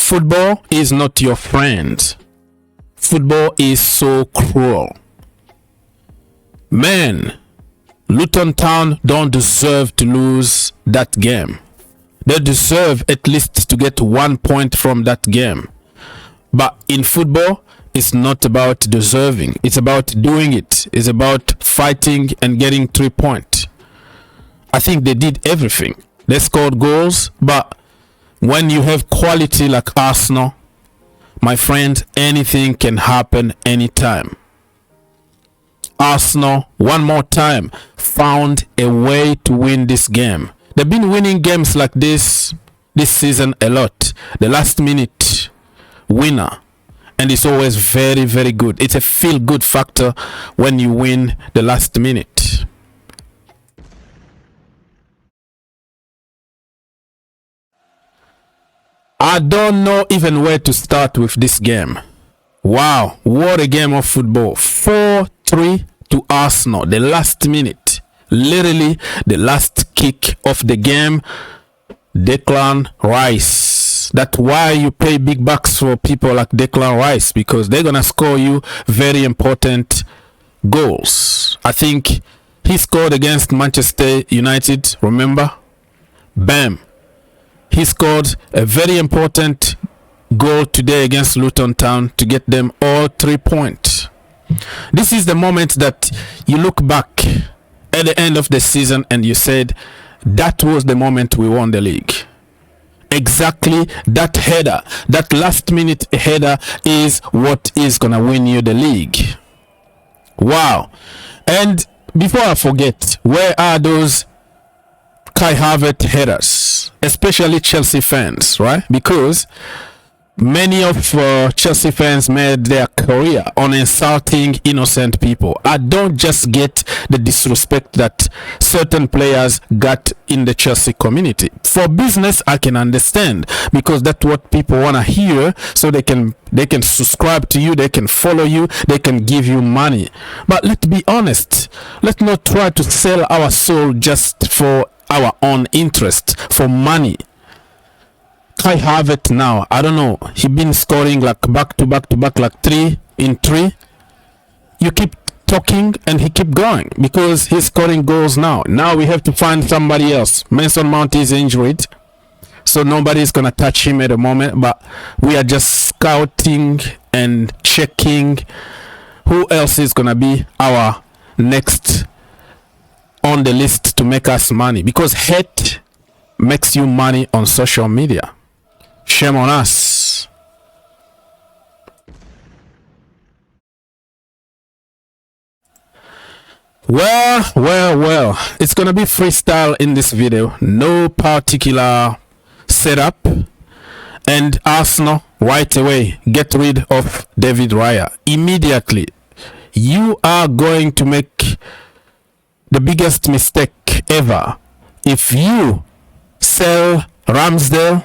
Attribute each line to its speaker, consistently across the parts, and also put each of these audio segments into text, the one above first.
Speaker 1: Football is not your friend. Football is so cruel. Man, Luton Town don't deserve to lose that game. They deserve at least to get 1 point from that game. But in football, it's not about deserving. It's about doing it. It's about fighting and getting 3 points. I think they did everything. They scored goals, but when you have quality like Arsenal, my friend, anything can happen anytime. Arsenal, one more time, found a way to win this game. They've been winning games like this season a lot. The last minute winner. And it's always very, very good. It's a feel-good factor when you win the last minute. I don't know even where to start with this game. Wow, what a game of football. 4-3 to Arsenal, the last minute. Literally the last kick of the game. Declan Rice. That's why you pay big bucks for people like Declan Rice, because they're gonna score you very important goals. I think he scored against Manchester United, remember? Bam. He scored a very important goal today against Luton Town to get them all 3 points. This is the moment that you look back at the end of the season and you said, that was the moment we won the league. Exactly, that header, that last minute header is what is gonna win you the league. Wow. And before I forget, where are those Kai Havertz headers, especially Chelsea fans, right? Because many of Chelsea fans made their career on insulting innocent people. I don't just get the disrespect that certain players got in the Chelsea community. For business, I can understand, because that's what people want to hear, so they can subscribe to you, they can follow you, they can give you money. But let's be honest, let's not try to sell our soul just for our own interest, for money. Kai Havertz now, I don't know, he been scoring like back to back like 3 in 3. You keep talking and he keep going because he's scoring goals now. Now we have to find somebody else. Mason Mount is injured, so nobody's gonna touch him at the moment, but we are just scouting and checking who else is gonna be our next on the list to make us money, because hate makes you money on social media. Shame on us. Well, it's gonna be freestyle in this video, no particular setup. And Arsenal right away get rid of David Raya immediately. You are going to make the biggest mistake ever if you sell Ramsdale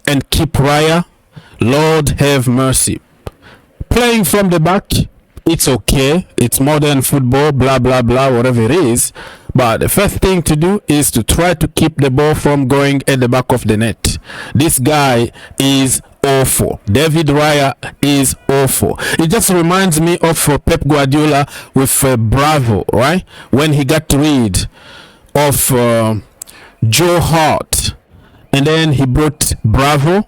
Speaker 1: and keep Raya. Lord have mercy. Playing from the back, it's okay, it's modern football, blah blah blah, whatever it is, but the first thing to do is to try to keep the ball from going at the back of the net. This guy is awful. David Raya is awful. It just reminds me of Pep Guardiola with Bravo, right? When he got rid of Joe Hart, and then he brought Bravo,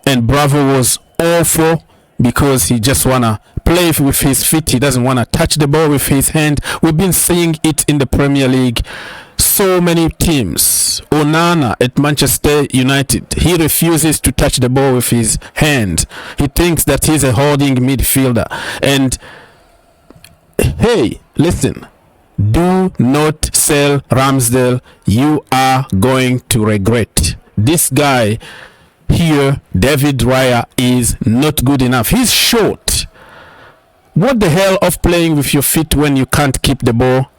Speaker 1: and Bravo was awful because he just wanna play with his feet. He doesn't wanna touch the ball with his hand. We've been seeing it in the Premier League. So many teams. Onana at Manchester United, he refuses to touch the ball with his hand. He thinks that he's a holding midfielder. And hey, listen, do not sell Ramsdale. You are going to regret. This guy here, David Raya, is not good enough. He's short. What the hell of playing with your feet when you can't keep the ball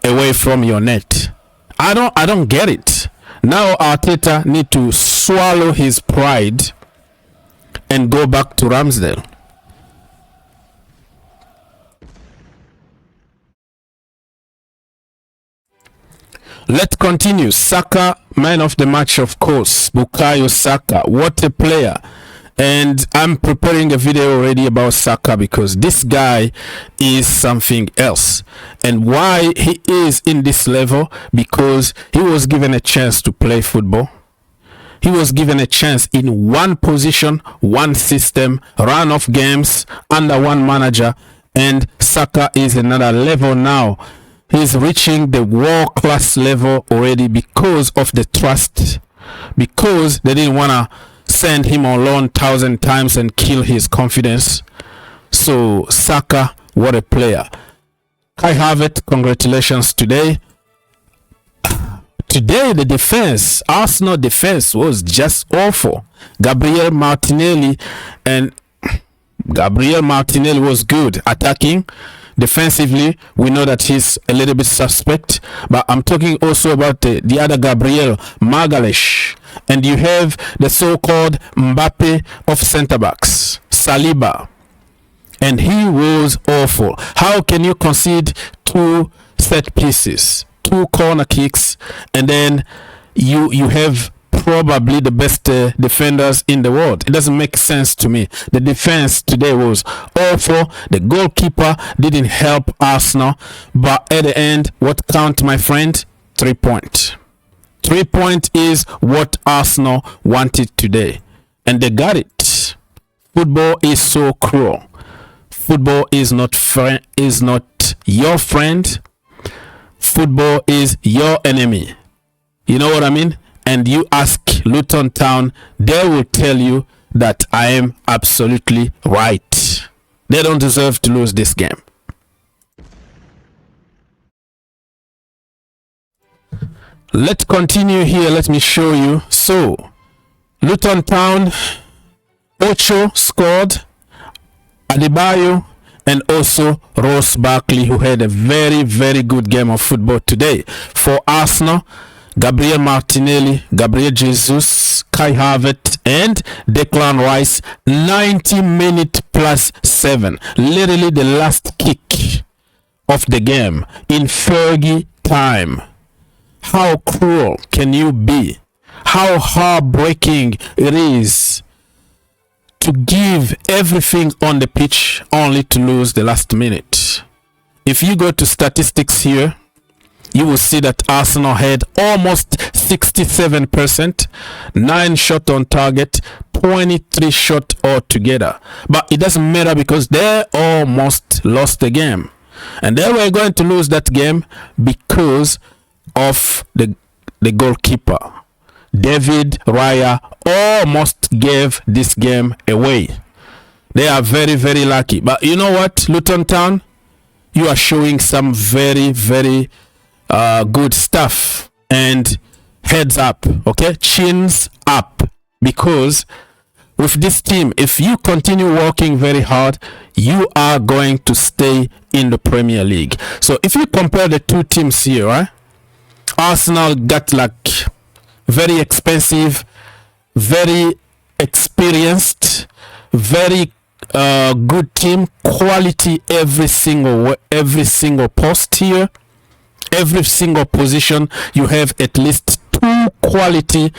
Speaker 1: away from your net? I don't get it. Now Arteta need to swallow his pride and go back to Ramsdale. Let's continue. Saka, man of the match, of course. Bukayo Saka, what a player. And I'm preparing a video already about Saka because this guy is something else. And why he is in this level? Because he was given a chance to play football. He was given a chance in one position, one system, run of games under one manager. And Saka is another level now. He's reaching the world-class level already because of the trust. Because they didn't want to send him on loan 1,000 times and kill his confidence. So Saka, what a player. Kai Havertz, congratulations today. Today the defense, Arsenal defense was just awful. Gabriel Martinelli was good attacking. Defensively, we know that he's a little bit suspect, but I'm talking also about the other Gabriel Magalhaes. And you have the so-called Mbappe of centre-backs, Saliba. And he was awful. How can you concede 2 set pieces, 2 corner kicks, and then you have probably the best defenders in the world? It doesn't make sense to me. The defense today was awful. The goalkeeper didn't help Arsenal, but at the end, what count, my friend? 3 points. 3 points is what Arsenal wanted today, and they got it. Football is so cruel. Football is not your friend. Football is your enemy. You know what I mean? And you ask Luton Town, they will tell you that I am absolutely right. They don't deserve to lose this game. Let's continue here. Let me show you. So, Luton Town, Ocho scored, Adebayo, and also Ross Barkley, who had a very, very good game of football today. For Arsenal, Gabriel Martinelli, Gabriel Jesus, Kai Havertz, and Declan Rice, 90 minutes plus 7. Literally the last kick of the game in Fergie time. How cruel can you be? How heartbreaking it is to give everything on the pitch only to lose the last minute. If you go to statistics here, you will see that Arsenal had almost 67%, 9 shots on target, 23 shots altogether. But it doesn't matter because they almost lost the game. And they were going to lose that game because of the goalkeeper. David Raya almost gave this game away. They are very, very lucky. But you know what, Luton Town? You are showing some very, very good stuff. And heads up, okay? Chins up. Because with this team, if you continue working very hard, you are going to stay in the Premier League. So if you compare the two teams here, right? Arsenal got like very expensive, very experienced, very good team, quality every single post here, every single position. You have at least 2 quality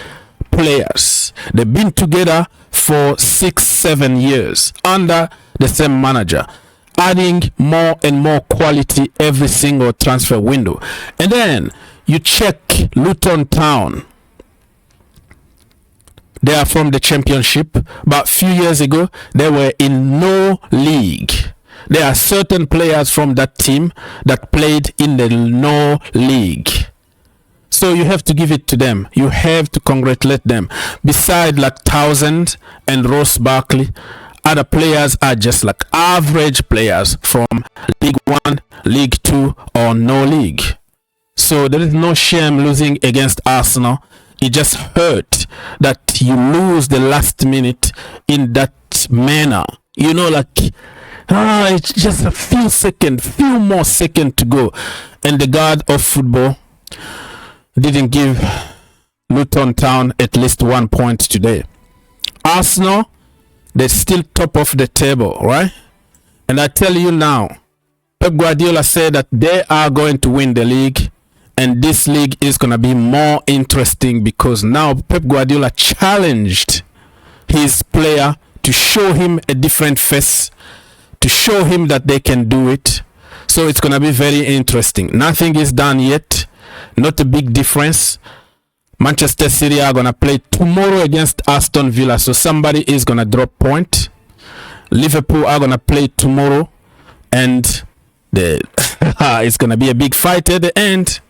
Speaker 1: players. They've been together for 6-7 years under the same manager, adding more and more quality every single transfer window. And then you check Luton Town. They are from the Championship, but a few years ago they were in no league. There are certain players from that team that played in the no league. So you have to give it to them. You have to congratulate them. Beside like Townsend and Ross Barkley, other players are just like average players from League 1, League 2 or no league. So there is no shame losing against Arsenal. It just hurt that you lose the last minute in that manner. You know, like, it's just a few more seconds to go. And the god of football didn't give Luton Town at least 1 point today. Arsenal, they're still top of the table, right? And I tell you now, Pep Guardiola said that they are going to win the league. And this league is going to be more interesting because now Pep Guardiola challenged his player to show him a different face, to show him that they can do it. So it's going to be very interesting. Nothing is done yet. Not a big difference. Manchester City are going to play tomorrow against Aston Villa. So somebody is going to drop point. Liverpool are going to play tomorrow. And it's going to be a big fight at the end.